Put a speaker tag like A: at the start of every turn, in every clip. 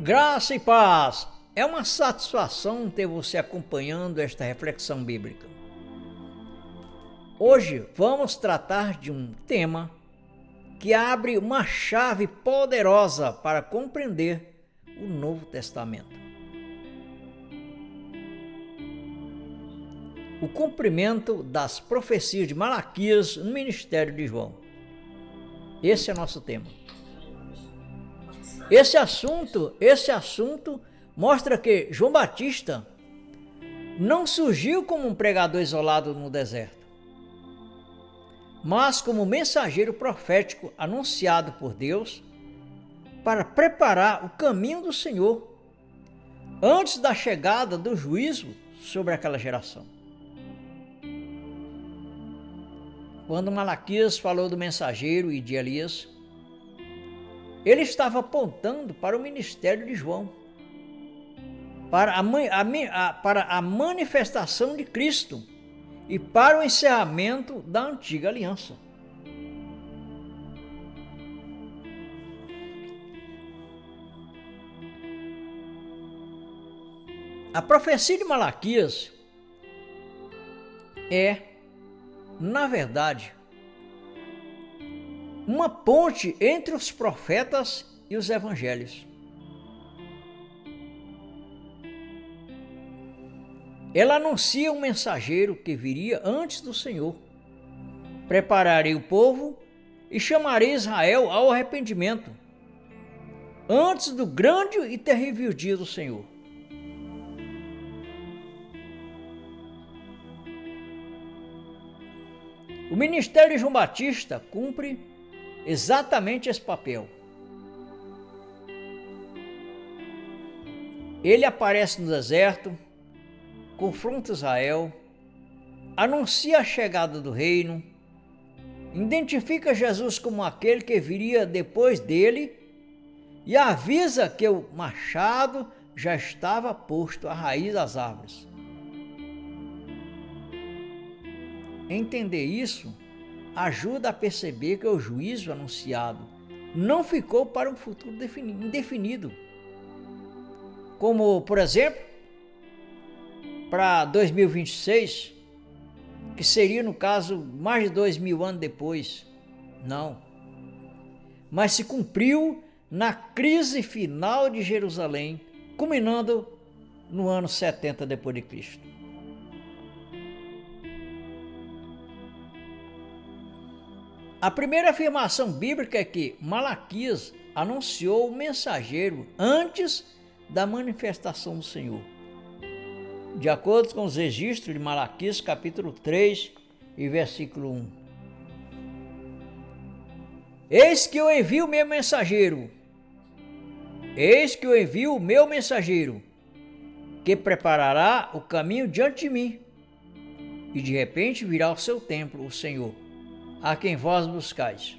A: Graça e paz. É uma satisfação ter você acompanhando esta reflexão bíblica. Hoje vamos tratar de um tema que abre uma chave poderosa para compreender o Novo Testamento. O cumprimento das profecias de Malaquias no ministério de João. Esse é nosso tema. Esse assunto mostra que João Batista não surgiu como um pregador isolado no deserto, mas como mensageiro profético anunciado por Deus para preparar o caminho do Senhor antes da chegada do juízo sobre aquela geração. Quando Malaquias falou do mensageiro e de Elias, ele estava apontando para o ministério de João, para a manifestação de Cristo e para o encerramento da antiga aliança. A profecia de Malaquias é, na verdade, uma ponte entre os profetas e os evangelhos. Ela anuncia um mensageiro que viria antes do Senhor. Prepararei o povo e chamarei Israel ao arrependimento, antes do grande e terrível dia do Senhor. O ministério de João Batista cumpre exatamente esse papel. Ele aparece no deserto, confronta Israel, anuncia a chegada do reino, identifica Jesus como aquele que viria depois dele e avisa que o machado já estava posto à raiz das árvores. Entender isso ajuda a perceber que o juízo anunciado não ficou para um futuro indefinido. Como, por exemplo, para 2026, que seria, no caso, mais de 2000 anos depois. Não. Mas se cumpriu na crise final de Jerusalém, culminando no ano 70 depois de Cristo. A primeira afirmação bíblica é que Malaquias anunciou o mensageiro antes da manifestação do Senhor. De acordo com os registros de Malaquias, capítulo 3 e versículo 1. Eis que eu envio o meu mensageiro. Eis que eu envio o meu mensageiro, que preparará o caminho diante de mim. E de repente virá ao seu templo o Senhor, a quem vós buscais.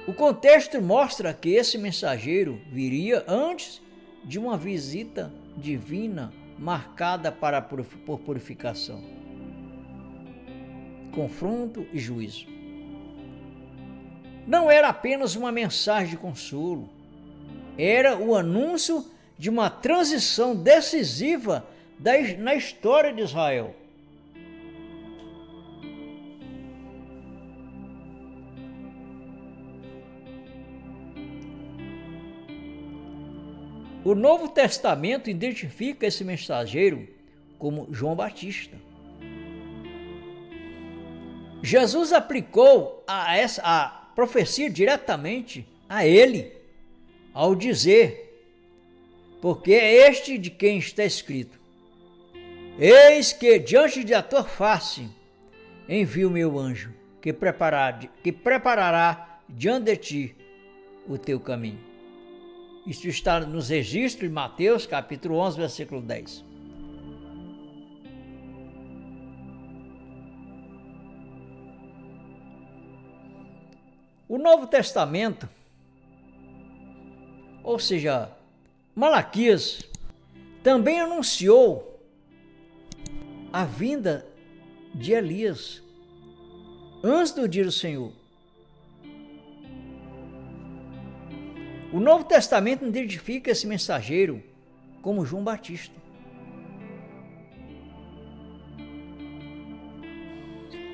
A: O contexto mostra que esse mensageiro viria antes de uma visita divina marcada por purificação, confronto e juízo. Não era apenas uma mensagem de consolo, era o anúncio de uma transição decisiva na história de Israel. O Novo Testamento identifica esse mensageiro como João Batista. Jesus aplicou a profecia diretamente a ele, ao dizer: porque é este de quem está escrito: eis que diante de a tua face envio o meu anjo, que preparará diante de ti o teu caminho. Isso está nos registros de Mateus, capítulo 11, versículo 10. O Novo Testamento, ou seja, Malaquias, também anunciou a vinda de Elias antes do dia do Senhor. O Novo Testamento identifica esse mensageiro como João Batista.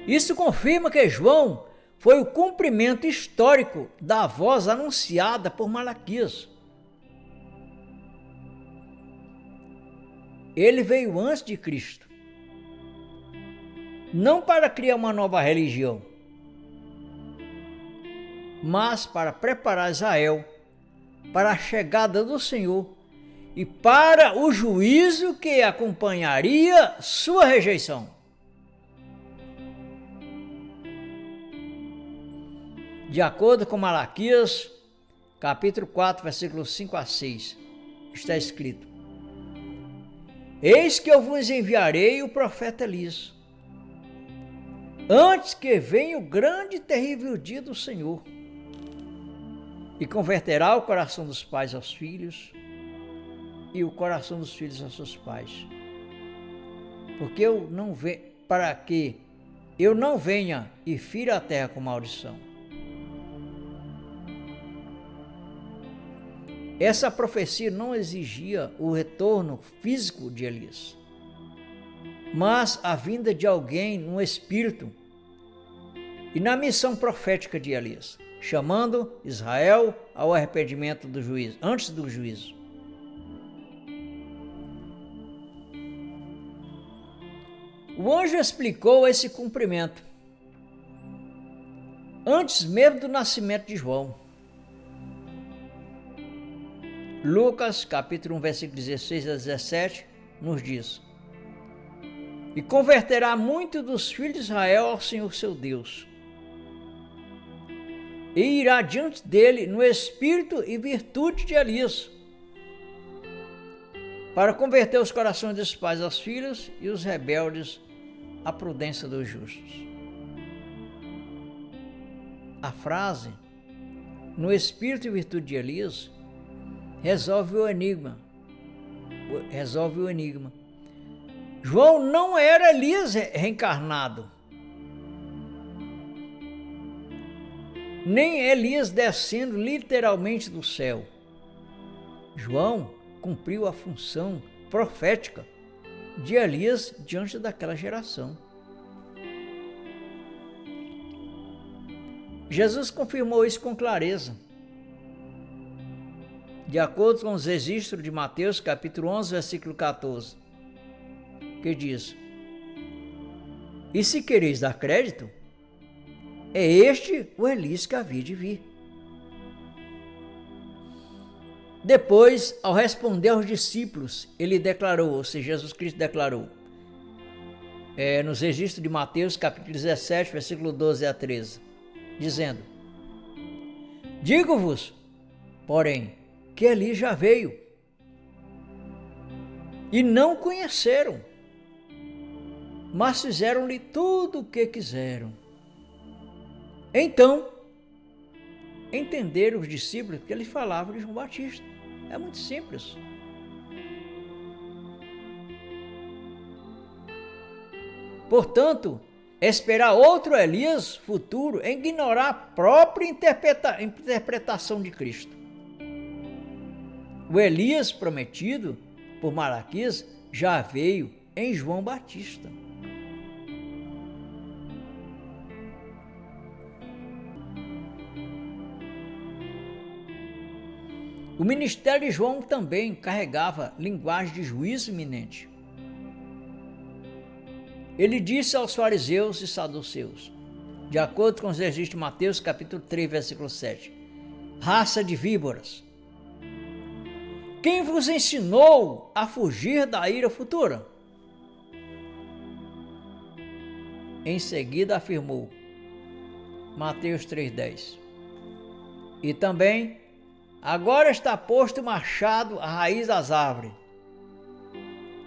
A: Isso confirma que João foi o cumprimento histórico da voz anunciada por Malaquias. Ele veio antes de Cristo, não para criar uma nova religião, mas para preparar Israel para a chegada do Senhor e para o juízo que acompanharia sua rejeição. De acordo com Malaquias, capítulo 4, versículos 5 a 6, está escrito: Eis que eu vos enviarei o profeta Elias, antes que venha o grande e terrível dia do Senhor, e converterá o coração dos pais aos filhos, e o coração dos filhos aos seus pais, para que eu não venha e fira a terra com maldição. Essa profecia não exigia o retorno físico de Elias, mas a vinda de alguém no espírito e na missão profética de Elias, chamando Israel ao arrependimento do juízo, antes do juízo. O anjo explicou esse cumprimento antes mesmo do nascimento de João. Lucas, capítulo 1, versículo 16 a 17, nos diz: E converterá muito dos filhos de Israel ao Senhor seu Deus, e irá diante dele no espírito e virtude de Elias, para converter os corações dos pais aos filhos e os rebeldes à prudência dos justos. A frase, no espírito e virtude de Elias, resolve o enigma. João não era Elias reencarnado, nem Elias descendo literalmente do céu. João cumpriu a função profética de Elias diante daquela geração. Jesus confirmou isso com clareza. De acordo com os registros de Mateus, capítulo 11, versículo 14, que diz: E se quereis dar crédito, é este o Elias que havia de vir. Depois, ao responder aos discípulos, ele declarou, ou seja, Jesus Cristo declarou, nos registros de Mateus, capítulo 17, versículo 12 a 13, dizendo: Digo-vos, porém, que Elias já veio, e não conheceram, mas fizeram-lhe tudo o que quiseram. Então, entenderam os discípulos que ele falava de João Batista. É muito simples. Portanto, esperar outro Elias futuro é ignorar a própria interpretação de Cristo. O Elias prometido por Malaquias já veio em João Batista. O ministério de João também carregava linguagem de juízo iminente. Ele disse aos fariseus e saduceus, de acordo com os registros de Mateus, capítulo 3, versículo 7, raça de víboras, quem vos ensinou a fugir da ira futura? Em seguida afirmou, Mateus 3,10, e também, agora está posto o machado à raiz das árvores.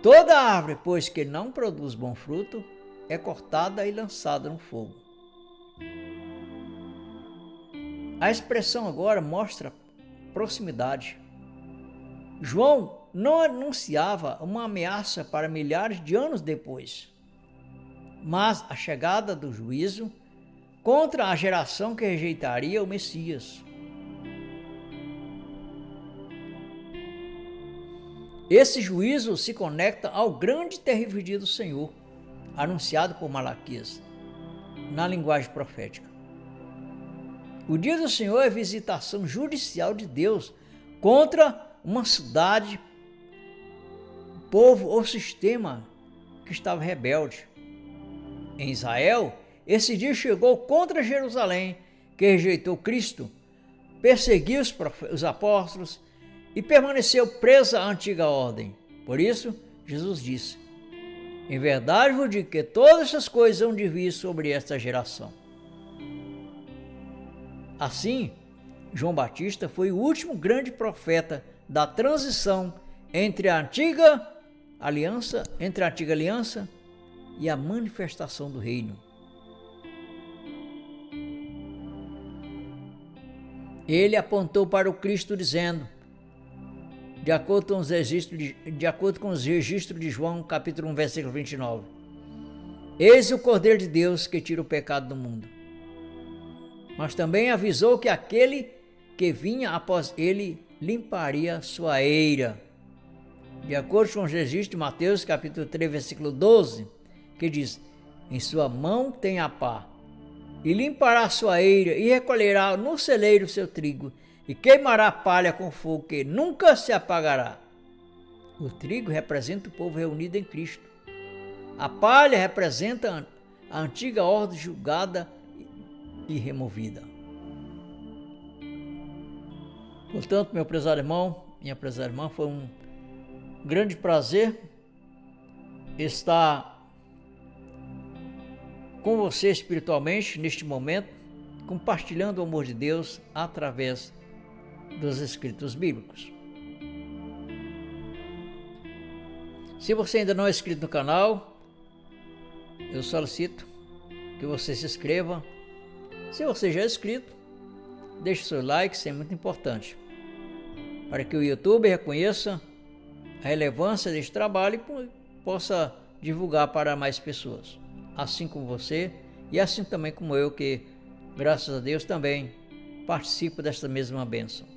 A: Toda árvore, pois que não produz bom fruto, é cortada e lançada no fogo. A expressão agora mostra proximidade. João não anunciava uma ameaça para milhares de anos depois, mas a chegada do juízo contra a geração que rejeitaria o Messias. Esse juízo se conecta ao grande e terrível dia do Senhor, anunciado por Malaquias, na linguagem profética. O dia do Senhor é visitação judicial de Deus contra uma cidade, povo ou sistema que estava rebelde. Em Israel, esse dia chegou contra Jerusalém, que rejeitou Cristo, perseguiu os apóstolos e permaneceu presa à antiga ordem. Por isso, Jesus disse: em verdade vos digo que todas essas coisas hão de vir sobre esta geração. Assim, João Batista foi o último grande profeta da transição entre a antiga aliança e a manifestação do reino. Ele apontou para o Cristo dizendo, de acordo com os registros de João, capítulo 1, versículo 29, eis o Cordeiro de Deus que tira o pecado do mundo. Mas também avisou que aquele que vinha após ele limparia sua eira. De acordo com os registros de Mateus, capítulo 3, versículo 12, que diz, em sua mão tem a pá, e limpará sua eira, e recolherá no celeiro seu trigo, e queimará a palha com fogo que nunca se apagará. O trigo representa o povo reunido em Cristo. A palha representa a antiga ordem julgada e removida. Portanto, meu prezado irmão, minha prezada irmã, foi um grande prazer estar com você espiritualmente neste momento, compartilhando o amor de Deus através dos escritos bíblicos. Se você ainda não é inscrito no canal, eu solicito que você se inscreva. Se você já é inscrito, deixe seu like, isso é muito importante, para que o YouTube reconheça a relevância deste trabalho e possa divulgar para mais pessoas, assim como você e assim também como eu, que, graças a Deus, também participo desta mesma bênção.